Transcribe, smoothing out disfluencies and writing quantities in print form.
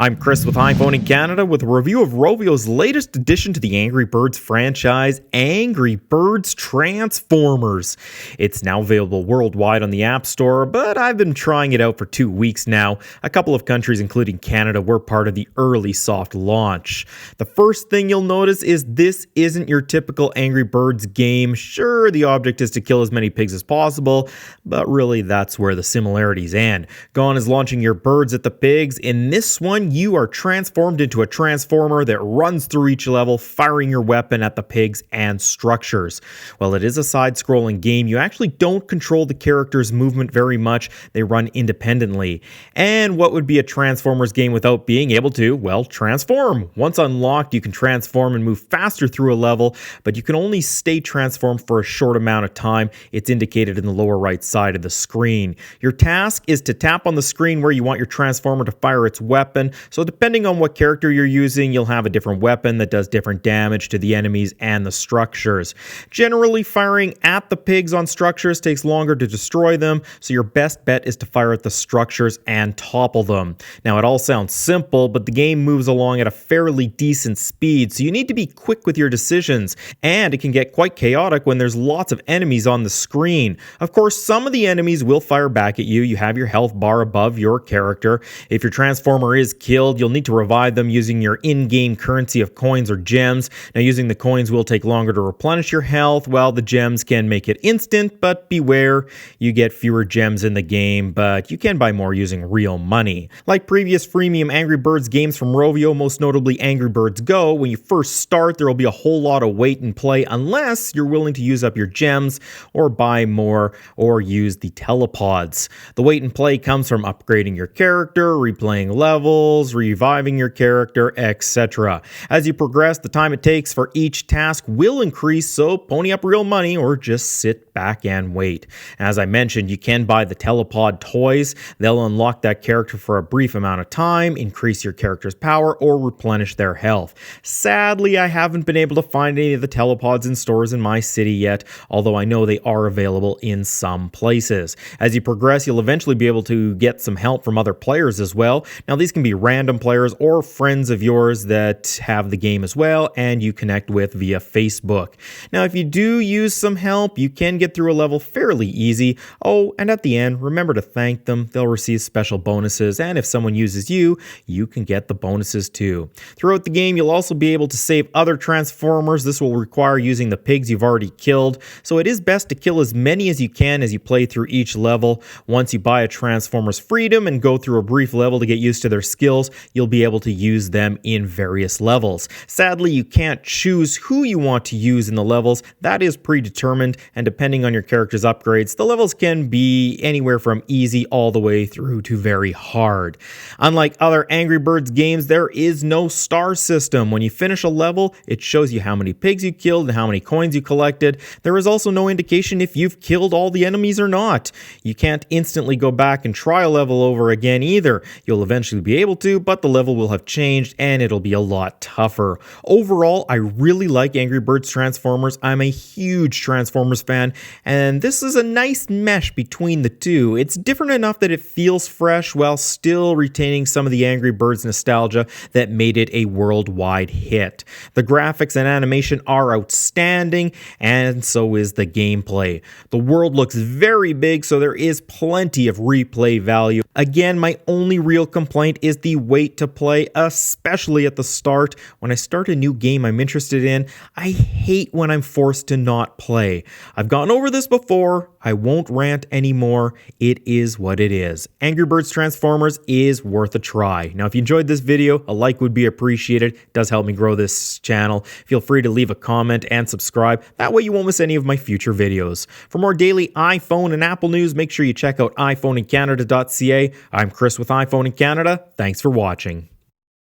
I'm Chris with iPhone in Canada with a review of Rovio's latest addition to the Angry Birds franchise, Angry Birds Transformers. It's now available worldwide on the App Store, but I've been trying it out for 2 weeks now. A couple of countries, including Canada, were part of the early soft launch. The first thing you'll notice is this isn't your typical Angry Birds game. Sure, the object is to kill as many pigs as possible, but really that's where the similarities end. Gone is launching your birds at the pigs. In this one, you are transformed into a transformer that runs through each level, firing your weapon at the pigs and structures. While it is a side-scrolling game, you actually don't control the character's movement very much. They run independently. And what would be a Transformers game without being able to, well, transform? Once unlocked, you can transform and move faster through a level, but you can only stay transformed for a short amount of time. It's indicated in the lower right side of the screen. Your task is to tap on the screen where you want your transformer to fire its weapon. So depending on what character you're using, you'll have a different weapon that does different damage to the enemies and the structures. Generally, firing at the pigs on structures takes longer to destroy them, so your best bet is to fire at the structures and topple them. Now, it all sounds simple, but the game moves along at a fairly decent speed, so you need to be quick with your decisions, and it can get quite chaotic when there's lots of enemies on the screen. Of course, some of the enemies will fire back at you. You have your health bar above your character. If your transformer is killed, you'll need to revive them using your in-game currency of coins or gems. Now, using the coins will take longer to replenish your health, while the gems can make it instant, but beware, you get fewer gems in the game, but you can buy more using real money. Like previous freemium Angry Birds games from Rovio, most notably Angry Birds Go, when you first start, there will be a whole lot of wait and play unless you're willing to use up your gems or buy more or use the telepods. The wait and play comes from upgrading your character, replaying levels, reviving your character, etc. As you progress, the time it takes for each task will increase, so pony up real money or just sit back and wait. As I mentioned, you can buy the telepod toys. They'll unlock that character for a brief amount of time, increase your character's power, or replenish their health. Sadly, I haven't been able to find any of the telepods in stores in my city yet, although I know they are available in some places. As you progress, you'll eventually be able to get some help from other players as well. Now, these can be random players or friends of yours that have the game as well and you connect with via Facebook. Now, if you do use some help, you can get through a level fairly easy. Oh, and at the end, remember to thank them. They'll receive special bonuses, and if someone uses you, you can get the bonuses too. Throughout the game, you'll also be able to save other Transformers. This will require using the pigs you've already killed, so it is best to kill as many as you can as you play through each level. Once you buy a Transformer's Freedom and go through a brief level to get used to their skills, you'll be able to use them in various levels. Sadly, you can't choose who you want to use in the levels. That is predetermined, and depending on your character's upgrades, the levels can be anywhere from easy all the way through to very hard. Unlike other Angry Birds games, there is no star system. When you finish a level, it shows you how many pigs you killed and how many coins you collected. There is also no indication if you've killed all the enemies or not. You can't instantly go back and try a level over again either. You'll eventually be able to, but the level will have changed and it'll be a lot tougher. Overall, I really like Angry Birds Transformers. I'm a huge Transformers fan, and this is a nice mesh between the two. It's different enough that it feels fresh while still retaining some of the Angry Birds nostalgia that made it a worldwide hit. The graphics and animation are outstanding, and so is the gameplay. The world looks very big, so there is plenty of replay value. Again, my only real complaint is the wait to play, especially at the start. When I start a new game I'm interested in, I hate when I'm forced to not play. I've gone over this before. I won't rant anymore. It is what it is. Angry Birds Transformers is worth a try. Now, if you enjoyed this video, a like would be appreciated. It does help me grow this channel. Feel free to leave a comment and subscribe. That way you won't miss any of my future videos. For more daily iPhone and Apple news, make sure you check out iPhoneincanada.ca. I'm Chris with iPhone in Canada. Thanks for watching.